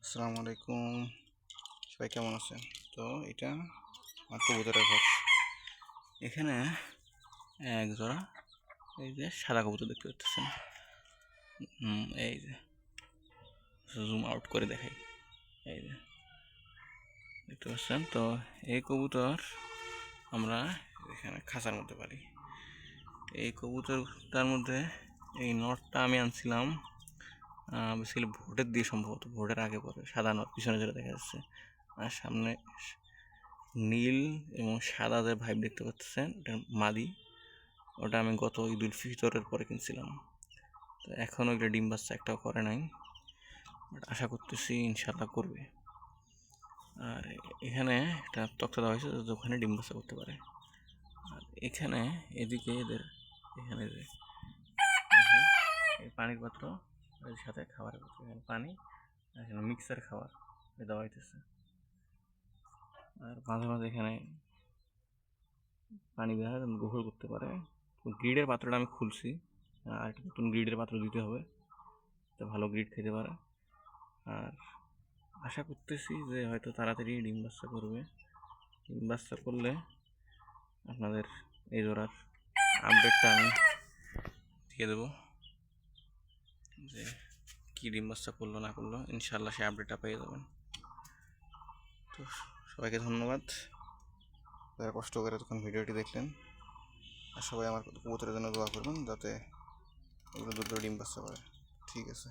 আসসালামু আলাইকুম, সবাই কেমন আছেন? তো এটা আমার কবুতরের ঘর। এখানে এক জোড়া এই যে সাদা কবুতর দেখতে পাচ্ছেন। এই যে জুম আউট করে দেখাই, এই যে দেখতে পাচ্ছেন। তো এই কবুতর আমরা এখানে খাঁচার মধ্যে পারি। এই কবুতরটার মধ্যে এই নটটা আমি আনছিলাম বেসিক্যালি ভোটের দিয়ে, সম্ভবত ভোটের আগে পরে। সাদা নট পিছনে যেটা দেখা যাচ্ছে, আর সামনে নীল এবং সাদা যে ভাইব দেখতে পাচ্ছেন, ওটা মাদি। ওটা আমি গত ঈদুল ফিতরের পরে কিনছিলাম। তো এখনও ওইটা ডিম বাচ্চা একটাও করে নাই, বাট আশা করতেছি ইনশাল্লাহ করবে। আর এখানে একটা তক্তা দেওয়া হয়েছে যাতে ওখানে ডিম বাচ্চা করতে পারে। আর এখানে এদিকে এদের এখানে যে এই পানির পাত্র, এর সাথে খাবারের পাত্র, এখানে পানি, এখানে মিক্সার খাবার দেওয়া হইতেছে। আর মাঝে মাঝে এখানে পানি দেওয়া হয়, গোসল করতে পারে। গ্রিডের পাত্রটা আমি খুলছি, আর একটা নতুন গ্রিডের পাত্র দিতে হবে, তো ভালো গ্রিড খেতে পারে। আর আশা করতেছি যে হয়তো তাড়াতাড়ি ডিম বাচ্চা করবে। ডিম বাচ্চা করলে আপনাদের এই জোড়ার আপডেটটা আমি দিয়ে দেবো, যে কী ডিম বাচ্চা করলো না করলো। ইনশাল্লাহ সে আপডেটটা পেয়ে যাবেন। তো সবাইকে ধন্যবাদ যারা কষ্ট করে তখন ভিডিওটি দেখলেন। আর সবাই আমার কবুতরের জন্য দোয়া করবেন যাতে এগুলো দ্রুত ডিম বাচ্চা করে। ঠিক আছে।